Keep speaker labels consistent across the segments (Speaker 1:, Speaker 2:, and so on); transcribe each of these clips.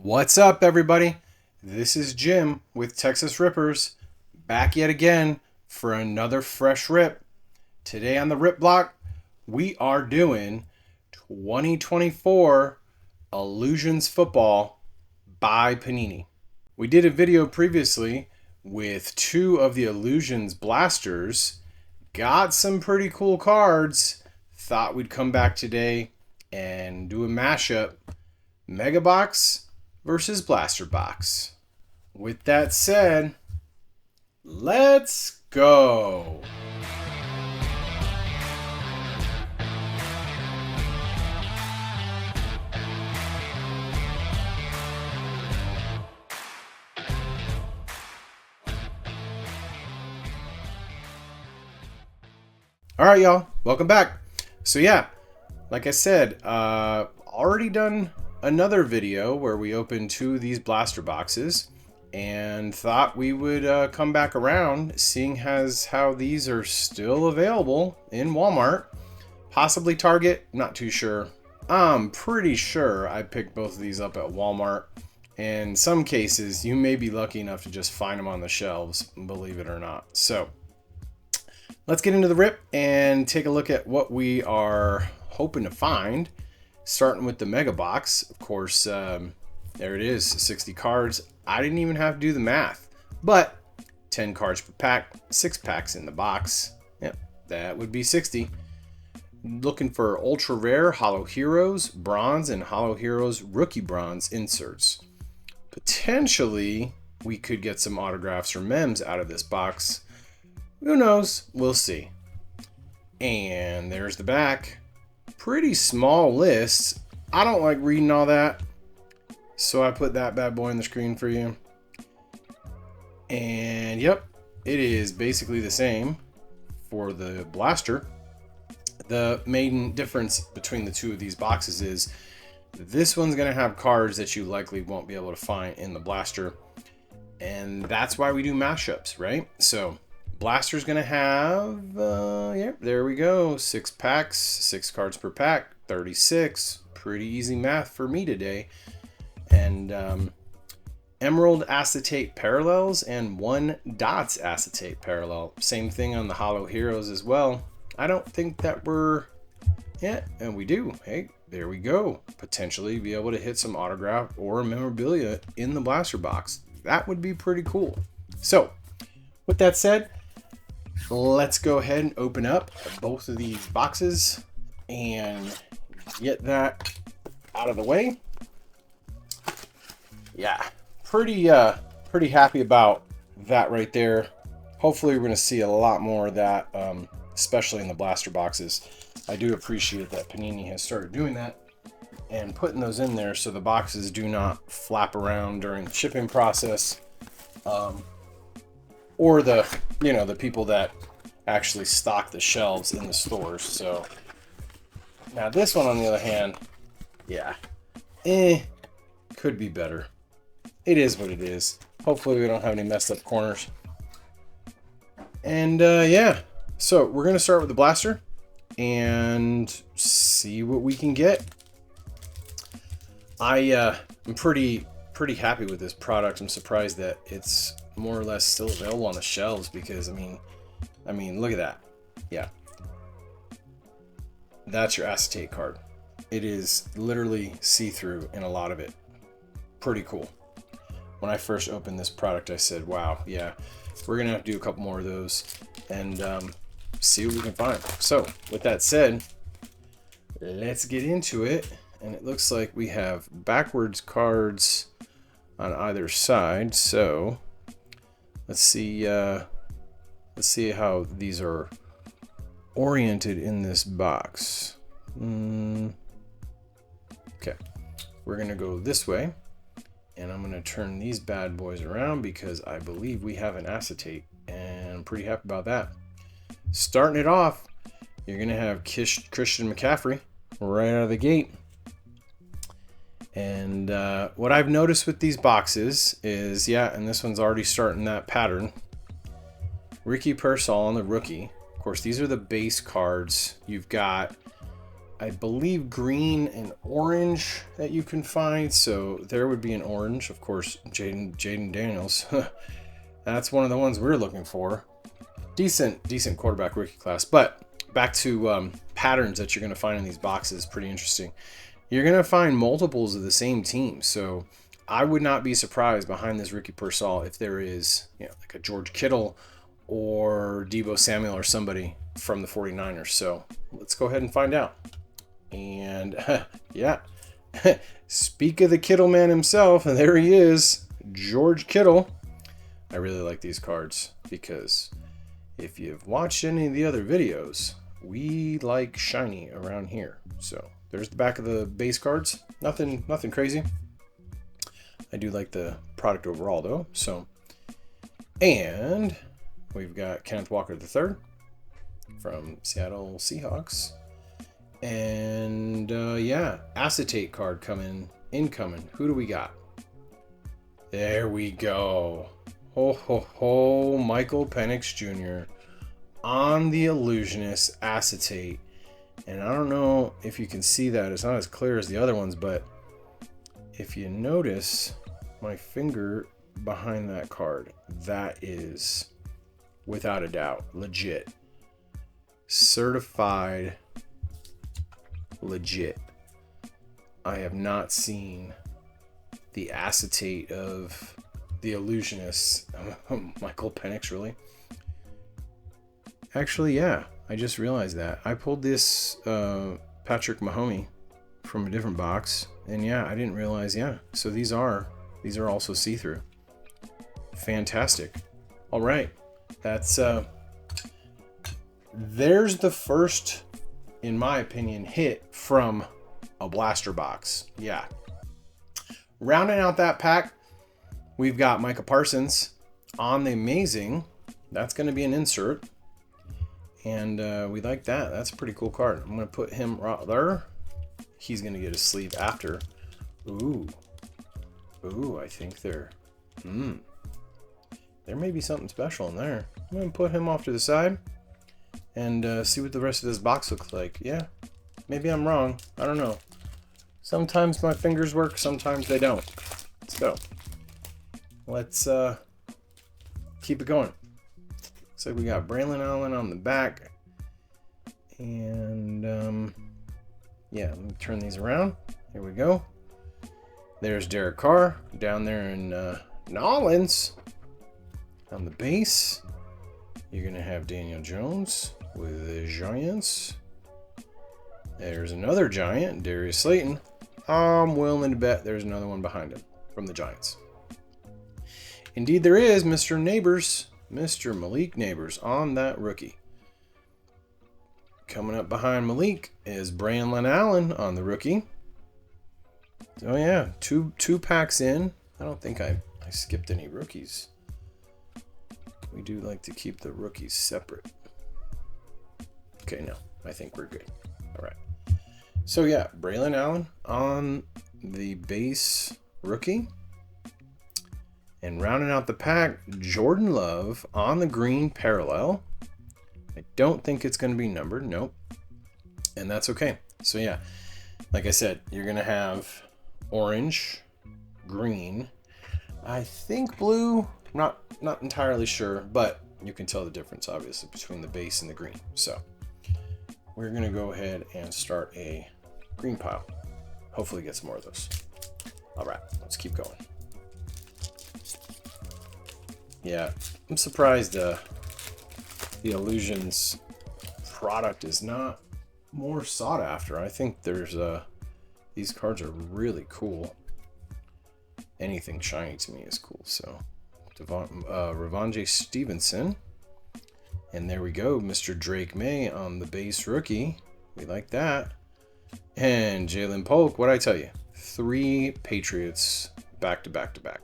Speaker 1: What's up, everybody? This is Jim with Texas Rippers, back yet again for another fresh rip. Today on the Rip Block, we are doing 2024 Illusions Football by Panini. We did a video previously with two of the Illusions blasters, got some pretty cool cards, thought we'd come back today and do a mashup, Mega Box versus Blaster Box. With that said, let's go. All right, y'all, welcome back. So yeah, like I said, already done another video where we opened two of these blaster boxes and thought we would come back around, seeing as how these are still available in Walmart, possibly Target, not too sure. I'm pretty sure I picked both of these up at Walmart. In some cases, you may be lucky enough to just find them on the shelves, believe it or not. So let's get into the rip and take a look at what we are hoping to find. Starting with the Mega Box, of course, there it is, 60 cards. I didn't even have to do the math, but 10 cards per pack, 6 packs in the box. Yep, that would be 60. Looking for Ultra Rare, Holo Heroes, Bronze, and Holo Heroes Rookie Bronze inserts. Potentially, we could get some autographs or mems out of this box. Who knows? We'll see. And there's the back. Pretty small lists. I don't like reading all that, so I put that bad boy on the screen for you. And yep, it is basically the same for the blaster. The main difference between the two of these boxes is this one's going to have cards that you likely won't be able to find in the blaster, and that's why we do mashups, right? So Blaster's gonna have, yeah, there we go, 6 packs, 6 cards per pack, 36. Pretty easy math for me today. And Emerald Acetate Parallels and 1 Dots Acetate Parallel. Same thing on the Holo Heroes as well. I don't think that we're, yeah, and we do. Hey, there we go. Potentially be able to hit some autograph or memorabilia in the blaster box. That would be pretty cool. So, with that said, let's go ahead and open up both of these boxes and get that out of the way. Yeah, pretty happy about that right there. Hopefully we're going to see a lot more of that, especially in the blaster boxes. I do appreciate that Panini has started doing that and putting those in there so the boxes do not flap around during the shipping process. Or the people that actually stock the shelves in the stores. So now this one, on the other hand, yeah, could be better. It is what it is. Hopefully we don't have any messed up corners. And yeah, so we're gonna start with the blaster and see what we can get. I'm pretty happy with this product. I'm surprised that it's more or less still available on the shelves, because I mean look at that. Yeah, that's your acetate card. It is literally see-through in a lot of it. Pretty cool. When I first opened this product, I said, wow, yeah, we're gonna have to do a couple more of those and see what we can find. So with that said, let's get into it. And it looks like we have backwards cards on either side, so let's see how these are oriented in this box. Okay, we're gonna go this way, and I'm gonna turn these bad boys around because I believe we have an acetate, and I'm pretty happy about that. Starting it off, you're gonna have Christian McCaffrey right out of the gate. And what I've noticed with these boxes is, yeah, and this one's already starting that pattern. Ricky Pearsall on the rookie. Of course, these are the base cards. You've got I believe, green and orange that you can find. So there would be an orange, of course, Jaden Daniels. That's one of the ones we're looking for. Decent quarterback rookie class. But back to patterns that you're going to find in these boxes. Pretty interesting. You're going to find multiples of the same team. So I would not be surprised behind this rookie Persol if there is, like a George Kittle or Deebo Samuel or somebody from the 49ers. So let's go ahead and find out. And yeah, speak of the Kittle man himself, and there he is, George Kittle. I really like these cards because if you've watched any of the other videos, we like shiny around here. So there's the back of the base cards. Nothing crazy. I do like the product overall though. So, and we've got Kenneth Walker III from Seattle Seahawks. And yeah, ACETATE card incoming. Who do we got? There we go. Ho ho ho, Michael Penix Jr. on the Illusionist ACETATE. And I don't know if you can see that. It's not as clear as the other ones, but if you notice my finger behind that card, that is without a doubt legit. Certified legit. I have not seen the ACETATE of the Illusionist. Michael Penix, really? Actually, yeah. I just realized that. I pulled this Patrick Mahomes from a different box. And yeah, I didn't realize, yeah. So these are also see-through. Fantastic. All right. That's there's the first, in my opinion, hit from a blaster box. Yeah. Rounding out that pack, we've got Micah Parsons on the Amazing. That's going to be an insert. And we like that. That's a pretty cool card. I'm going to put him right there. He's going to get a sleeve after. Ooh, I think there may be something special in there. I'm going to put him off to the side and see what the rest of this box looks like. Yeah, maybe I'm wrong. I don't know. Sometimes my fingers work, sometimes they don't. So, let's keep it going. Looks like we got Braylon Allen on the back. And, yeah, let me turn these around. Here we go. There's Derek Carr down there in Nolans. On the base, you're going to have Daniel Jones with the Giants. There's another Giant, Darius Slayton. I'm willing to bet there's another one behind him from the Giants. Indeed there is, Mr. Neighbors. Mr. Malik Neighbors on that rookie. Coming up behind Malik is Braylon Allen on the rookie. Oh yeah, two packs in. I don't think I skipped any rookies. We do like to keep the rookies separate. Okay, no, I think we're good. All right. So yeah, Braylon Allen on the base rookie. And rounding out the pack, Jordan Love on the green parallel. I don't think it's going to be numbered. Nope. And that's okay. So yeah, like I said, you're going to have orange, green, I think blue. Not entirely sure, but you can tell the difference, obviously, between the base and the green. So we're going to go ahead and start a green pile. Hopefully get some more of those. All right, let's keep going. Yeah, I'm surprised the Illusions product is not more sought after. I think there's these cards are really cool. Anything shiny to me is cool. So Ravondre Stevenson, and there we go, Mr. Drake May on the base rookie. We like that. And Jalen Polk, what'd I tell you? 3 Patriots back to back to back.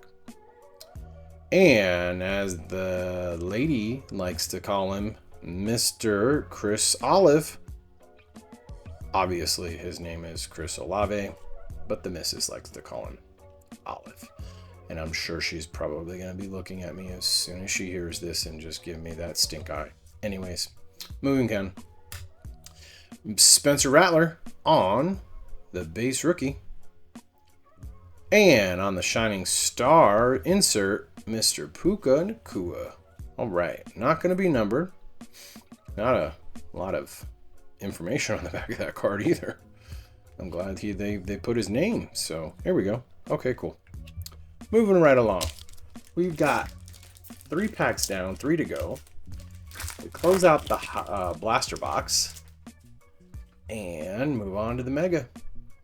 Speaker 1: And as the lady likes to call him, Mr. Chris Olive. Obviously, his name is Chris Olave, but the missus likes to call him Olive. And I'm sure she's probably going to be looking at me as soon as she hears this and just give me that stink eye. Anyways, moving on. Spencer Rattler on the base rookie. And on the Shining Star insert, Mr. Puka Nacua. All right, not going to be numbered. Not a lot of information on the back of that card either. I'm glad they put his name. So here we go. Okay, cool. Moving right along. We've got 3 packs down, 3 to go. We close out the blaster box and move on to the mega.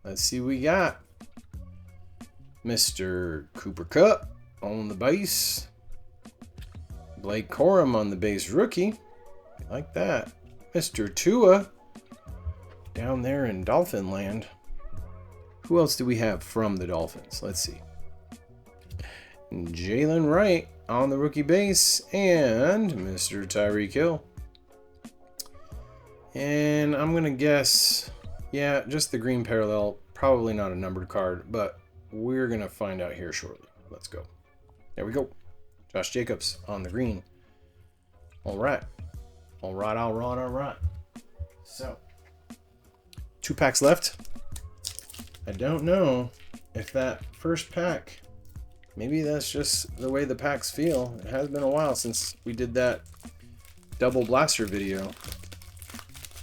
Speaker 1: Let's see what we got. Mr. Cooper Kupp on the base. Blake Corum on the base rookie. I like that. Mr. Tua down there in Dolphin land. Who else do we have from the Dolphins? Let's see. Jalen Wright on the rookie base and Mr. Tyreek Hill. And I'm going to guess, yeah, just the green parallel. Probably not a numbered card, but we're going to find out here shortly. Let's go. There we go. Josh Jacobs on the green. All right. All right, all right, all right. So, 2 packs left. I don't know if that first pack, maybe that's just the way the packs feel. It has been a while since we did that double blaster video.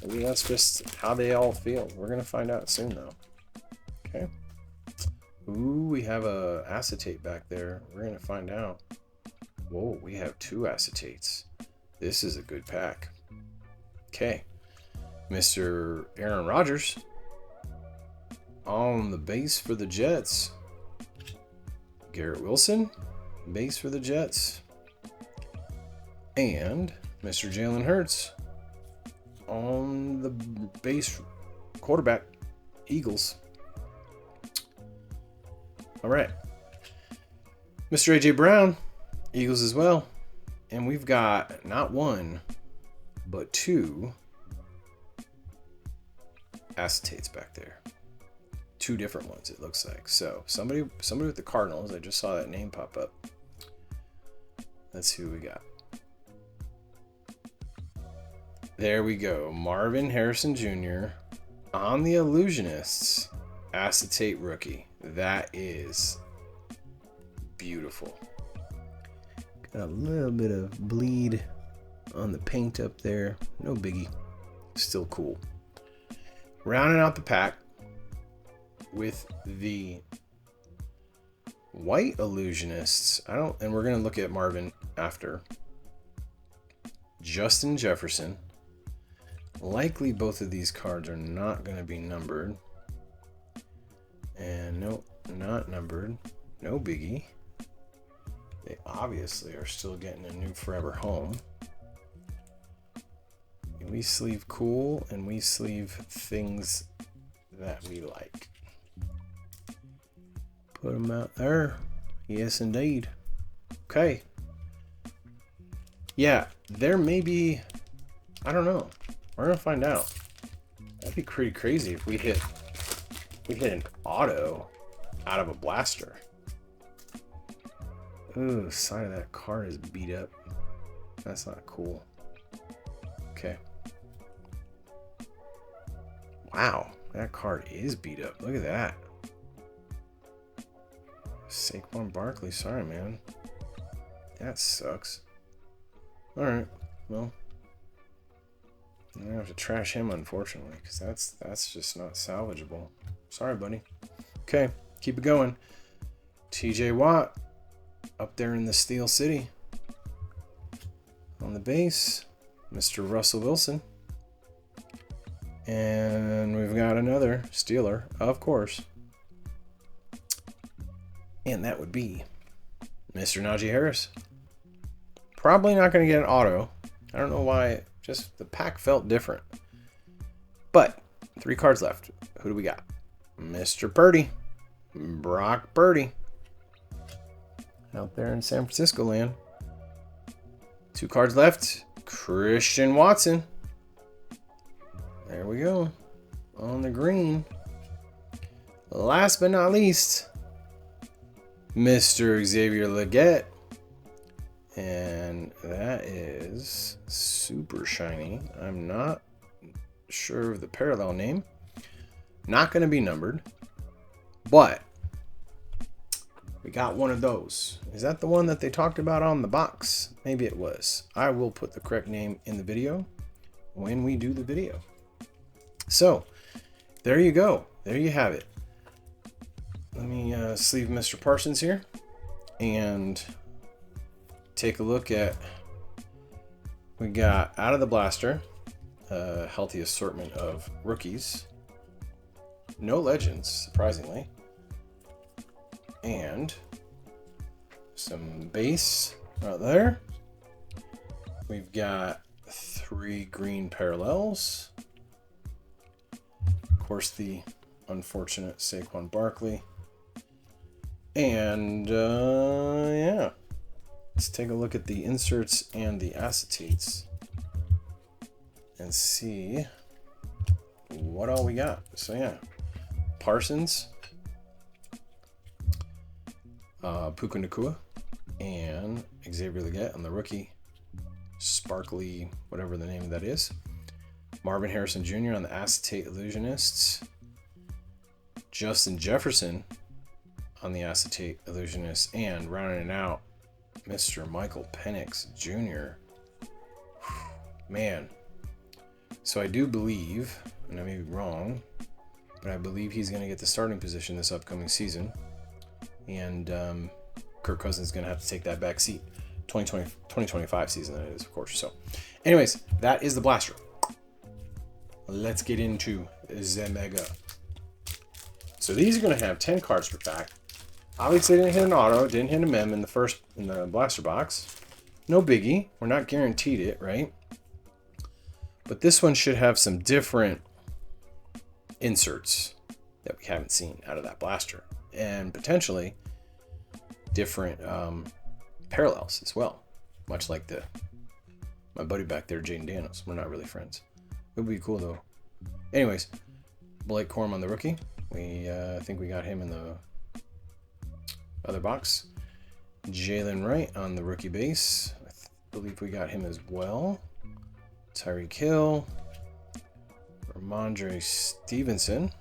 Speaker 1: Maybe that's just how they all feel. We're going to find out soon, though. Okay. Ooh, we have a acetate back there. We're going to find out. Whoa, we have 2 acetates. This is a good pack. Okay. Mr. Aaron Rodgers on the base for the Jets. Garrett Wilson, base for the Jets. And Mr. Jalen Hurts on the base quarterback, Eagles. All right. Mr. A.J. Brown, Eagles as well. And we've got not 1, but 2 acetates back there. 2 different ones, it looks like. So somebody with the Cardinals. I just saw that name pop up. Let's see who we got. There we go. Marvin Harrison Jr. on the Illusionists acetate rookie. That is beautiful. Got a little bit of bleed on the paint up there. No biggie. Still cool. Rounding out the pack with the white Illusionists. And we're gonna look at Marvin after. Justin Jefferson. Likely both of these cards are not gonna be numbered. And nope, not numbered. No biggie. They obviously are still getting a new forever home. We sleeve cool and we sleeve things that we like. Put them out there. Yes, indeed. Okay. Yeah, there may be, I don't know. We're gonna find out. That'd be pretty crazy if we hit an auto out of a blaster. Ooh, the side of that card is beat up. That's not cool. Okay. Wow, that card is beat up. Look at that. Saquon Barkley, sorry, man. That sucks. Alright, well. I'm gonna have to trash him, unfortunately, because that's just not salvageable. Sorry, buddy. Okay, keep it going. TJ Watt. Up there in the Steel City. On the base, Mr. Russell Wilson. And we've got another Steeler, of course. And that would be Mr. Najee Harris. Probably not going to get an auto. I don't know why. Just the pack felt different. But 3 cards left. Who do we got? Mr. Purdy. Brock Purdy. Out there in San Francisco land. 2 cards left. Christian Watson. There we go. On the green. Last but not least, Mr. Xavier Legette. And that is super shiny. I'm not sure of the parallel name. Not going to be numbered, but we got one of those. Is that the one that they talked about on the box? Maybe it was. I will put the correct name in the video when we do the video. So there you go. There you have it. Let me sleeve Mr. Parsons here and take a look at, we got out of the blaster a healthy assortment of rookies. No legends, surprisingly. And some base right there. We've got 3 green parallels. Of course, the unfortunate Saquon Barkley. And yeah, let's take a look at the inserts and the acetates and see what all we got. So yeah, Parsons, Puka Nacua, and Xavier Legette on the rookie, Sparkly, whatever the name of that is. Marvin Harrison Jr. on the Acetate Illusionists. Justin Jefferson on the Acetate Illusionists, and rounding it out, Mr. Michael Penix Jr. Man. So I do believe, and I may be wrong, but I believe he's going to get the starting position this upcoming season. And Kirk Cousins is going to have to take that back seat. 2025 season, that is, of course. So anyways, that is the blaster. Let's get into the Mega. So these are going to have 10 cards per pack. Obviously, didn't hit an auto, didn't hit a mem in the blaster box. No biggie. We're not guaranteed it, right? But this one should have some different inserts that we haven't seen out of that blaster, and potentially different parallels as well. Much like my buddy back there, Jaden Danos. We're not really friends. It would be cool though. Anyways, Blake Corum on the rookie. I think we got him in the other box. Jalen Wright on the rookie base. I believe we got him as well. Tyreek Hill. Ramondre Stevenson.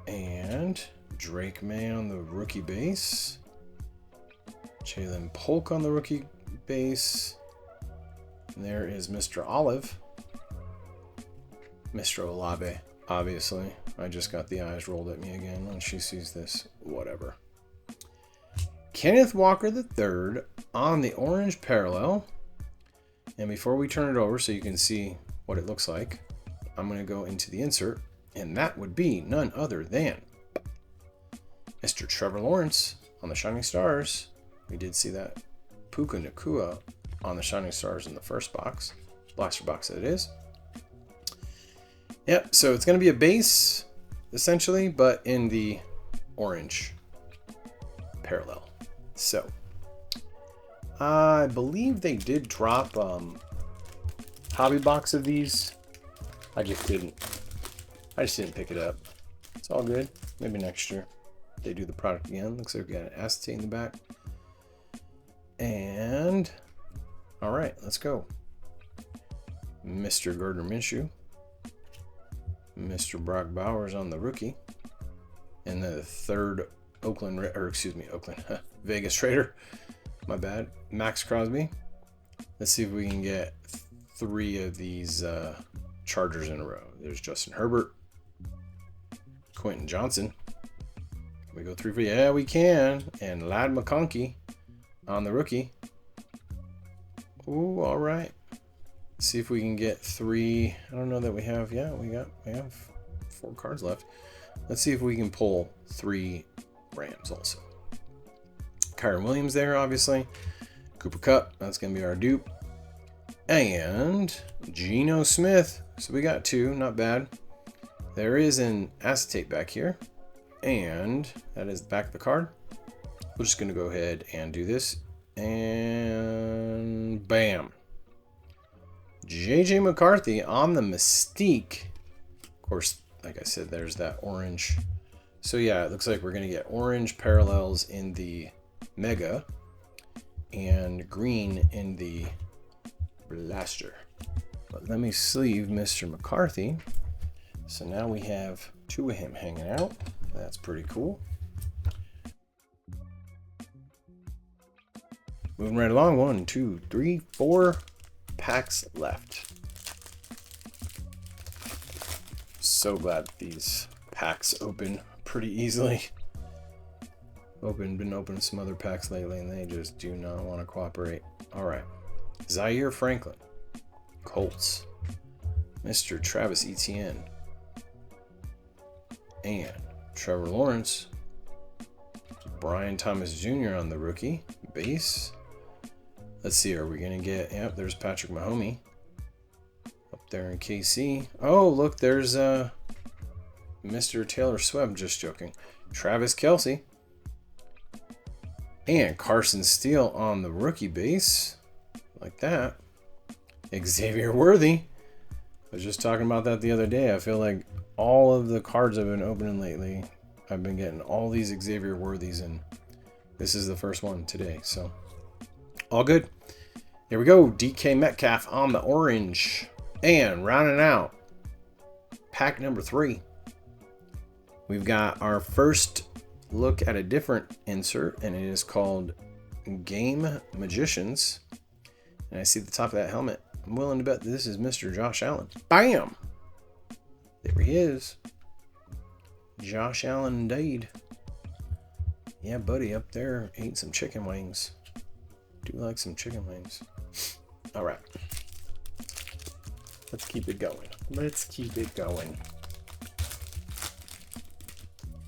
Speaker 1: And Drake May on the rookie base. Jalen Polk on the rookie base. And there is Mr. Olive. Mr. Olave, obviously. I just got the eyes rolled at me again when she sees this. Whatever. Kenneth Walker III on the orange parallel. And before we turn it over so you can see what it looks like, I'm going to go into the insert. And that would be none other than Mr. Trevor Lawrence on the Shining Stars. We did see that. Puka Nacua on the Shining Stars in the first box. Blaster box that it is. Yep, so it's going to be a base, essentially, but in the orange parallel. So, I believe they did drop hobby box of these. I just didn't pick it up. It's all good. Maybe next year they do the product again. Looks like we got an acetate in the back. And all right, let's go. Mr. Gardner Minshew, Mr. Brock Bowers on the rookie, and the third Vegas Trader. My bad. Max Crosby. Let's see if we can get 3 of these Chargers in a row. There's Justin Herbert, Quentin Johnson. Can we go 3 for? Yeah, we can. And Ladd McConkey on the rookie. Ooh, all right. Let's see if we can get 3. I don't know that we have. Yeah, we have 4 cards left. Let's see if we can pull 3 Rams also. Kyron Williams there, obviously. Cooper Kupp, that's going to be our dupe. And Geno Smith. So we got 2, not bad. There is an acetate back here. And that is the back of the card. We're just going to go ahead and do this. And bam. JJ McCarthy on the Mystique. Of course, like I said, there's that orange. So yeah, it looks like we're going to get orange parallels in the Mega and green in the Blaster. But let me sleeve Mr. McCarthy. So now we have two of him hanging out. That's pretty cool. Moving right along. 1, 2, 3, 4 packs left. So glad these packs open pretty easily. Been opening some other packs lately and they just do not want to cooperate. Alright. Zaire Franklin. Colts. Mr. Travis Etienne. And Trevor Lawrence. Brian Thomas Jr. on the rookie base. Let's see, are we going to get... Yep, there's Patrick Mahomes. Up there in KC. Oh, look, there's Mr. Taylor Swift. Just joking. Travis Kelce. And Carson Steele on the rookie base. Like that. Xavier Worthy. I was just talking about that the other day. I feel like all of the cards I've been opening lately, I've been getting all these Xavier Worthies, and this is the first one today. So, all good. Here we go. DK Metcalf on the orange. And rounding out, pack number 3. We've got our first look at a different insert, and it is called Game Magicians. And I see the top of that helmet. I'm willing to bet this is Mr. Josh Allen. Bam! There he is. Josh Allen indeed. Yeah, buddy, up there eating some chicken wings. Do like some chicken wings. All right. Let's keep it going. Let's keep it going.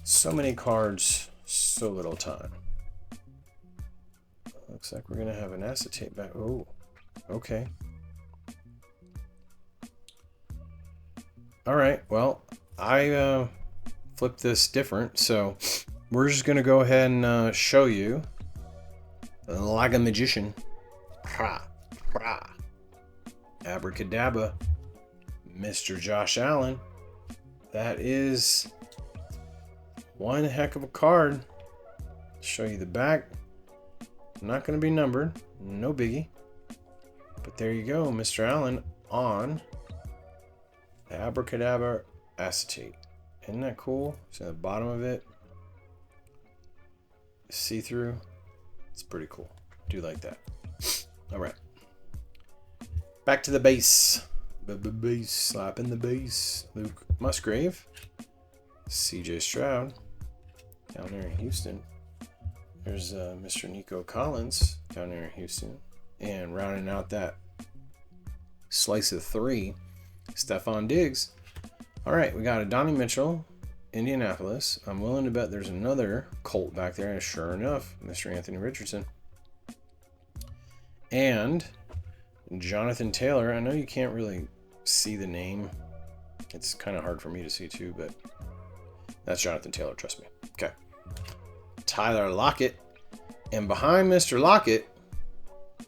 Speaker 1: So many cards, so little time. Looks like we're going to have an acetate back. Oh, okay. All right, well, I flipped this different, so we're just going to go ahead and show you like a magician. Ha, ha. Abracadabra. Mr. Josh Allen. That is one heck of a card. Show you the back. Not going to be numbered. No biggie. But there you go. Mr. Allen on Abracadabra Acetate. Isn't that cool? It's at the bottom of it. See-through. It's pretty cool. Do like that. All right. Back to the base. Base. Slapping the base. Luke Musgrave. CJ Stroud. Down there in Houston. There's Mr. Nico Collins. Down there in Houston. And rounding out that slice of 3. Stephon Diggs. All right, we got a Donnie Mitchell, Indianapolis. I'm willing to bet there's another Colt back there, and sure enough, Mr. Anthony Richardson. And Jonathan Taylor. I know you can't really see the name. It's kind of hard for me to see too, but that's Jonathan Taylor, trust me. Okay. Tyler Lockett. And behind Mr. Lockett,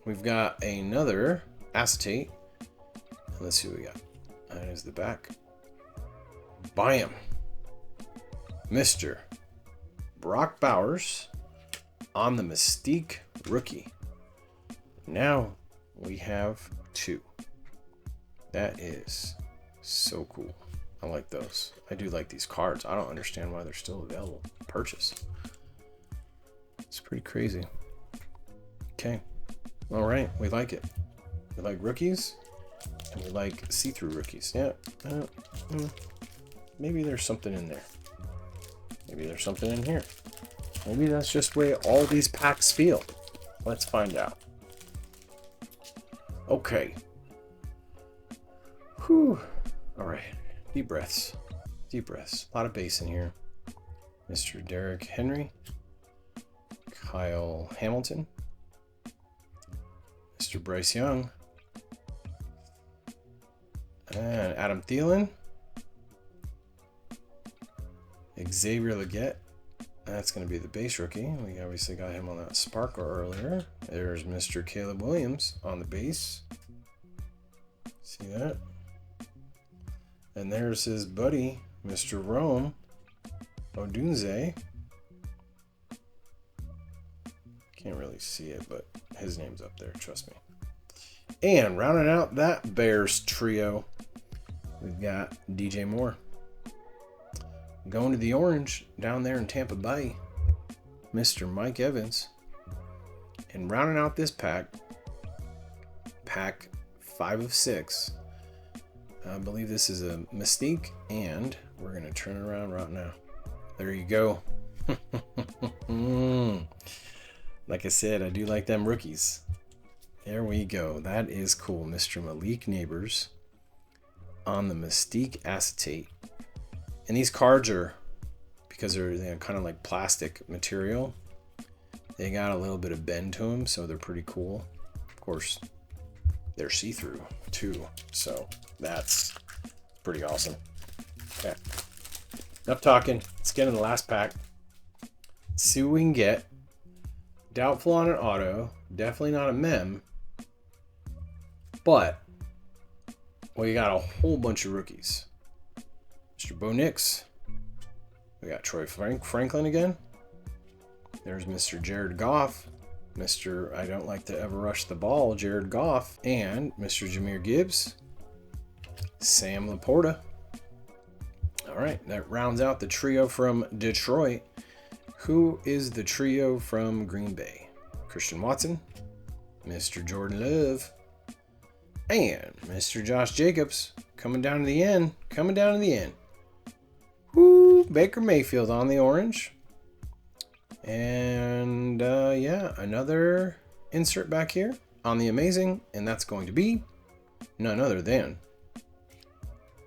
Speaker 1: we've got another acetate. Let's see what we got. That is the back. Bam! Mr. Brock Bowers on the Mystique rookie. Now we have 2. That is so cool. I like those. I do like these cards. I don't understand why they're still available to purchase. It's pretty crazy. Okay. All right. We like it. We like rookies. And we like see-through rookies. Yeah. Maybe there's something in there. Maybe there's something in here. Maybe that's just the way all these packs feel. Let's find out. Okay. Whew. All right. Deep breaths. Deep breaths. A lot of bass in here. Mr. Derrick Henry. Kyle Hamilton. Mr. Bryce Young. And Adam Thielen. Xavier Legette. That's going to be the base rookie. We obviously got him on that sparkle earlier. There's Mr. Caleb Williams on the base. See that? And there's his buddy, Mr. Rome Odunze. Can't really see it, but his name's up there, trust me. And rounding out that Bears trio, we've got DJ Moore. Going to the orange down there in Tampa Bay, Mr. Mike Evans. And rounding out this pack 5 of 6. I believe this is a Mystique, and we're going to turn it around right now. There you go. Like I said, I do like them rookies. There we go. That is cool. Mr. Malik Neighbors on the Mystique Acetate. And these cards are, because they're kind of like plastic material, they got a little bit of bend to them, so they're pretty cool. Of course, they're see-through too, so that's pretty awesome. Okay, enough talking. Let's get in the last pack. Let's see what we can get. Doubtful on an auto, definitely not a mem, but we got a whole bunch of rookies. Mr. Bo Nix. We got Troy Franklin again. There's Mr. Jared Goff. Mr. I don't like to ever rush the ball, Jared Goff. And Mr. Jahmyr Gibbs. Sam Laporta. All right, that rounds out the trio from Detroit. Who is the trio from Green Bay? Christian Watson, Mr. Jordan Love, and Mr. Josh Jacobs. Coming down to the end. Coming down to the end. Woo, Baker Mayfield on the orange. And yeah, another insert back here on the amazing, and that's going to be none other than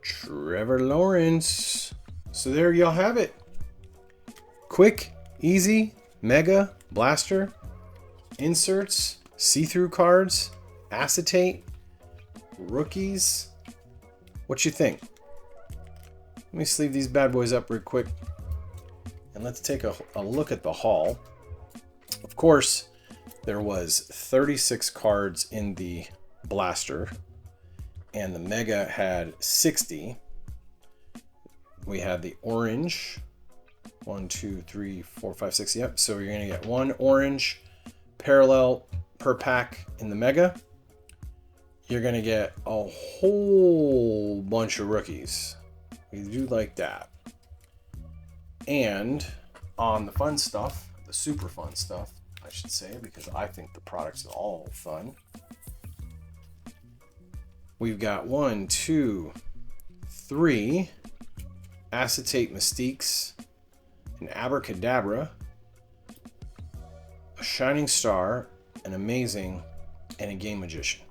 Speaker 1: Trevor Lawrence. So there y'all have it. Quick, easy, mega, blaster, inserts, see-through cards, acetate, rookies. What you think? Let me sleeve these bad boys up real quick. And let's take a look at the haul. Of course, there was 36 cards in the blaster, and the mega had 60. We had the orange, 1, 2, 3, 4, 5, 6. Yep. So you're gonna get one orange parallel per pack in the mega. You're gonna get a whole bunch of rookies. We do like that. And on the fun stuff, the super fun stuff, I should say, because I think the product's all fun. We've got 1, 2, 3 acetate Mystiques, an Abracadabra, a Shining Star, an Amazing, and a Game Magician.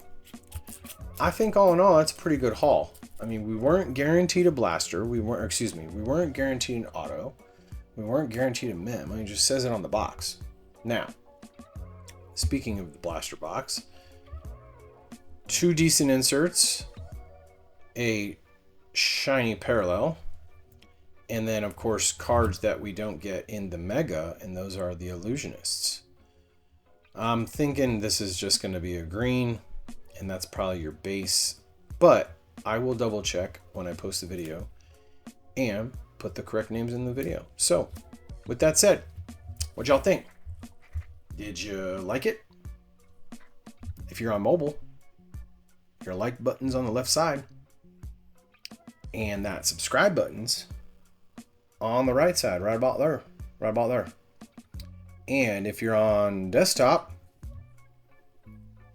Speaker 1: I think all in all, that's a pretty good haul. I mean, we weren't guaranteed a blaster. We weren't guaranteed an auto. We weren't guaranteed a mem. I mean, it just says it on the box. Now, speaking of the blaster box, 2 decent inserts, a shiny parallel, and then, of course, cards that we don't get in the mega, and those are the Illusionists. I'm thinking this is just going to be a green, and that's probably your base, but I will double check when I post the video and put the correct names in the video. So, with that said, what y'all think? Did you like it? If you're on mobile, your like button's on the left side, and that subscribe button's on the right side, right about there. And if you're on desktop,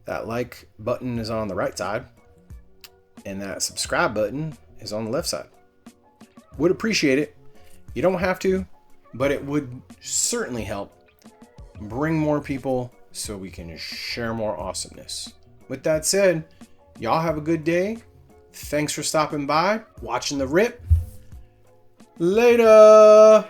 Speaker 1: that like button is on the right side, and that subscribe button is on the left side. Would appreciate it. You don't have to, but it would certainly help bring more people so we can share more awesomeness. With that said, y'all have a good day. Thanks for stopping by, watching the rip. Later.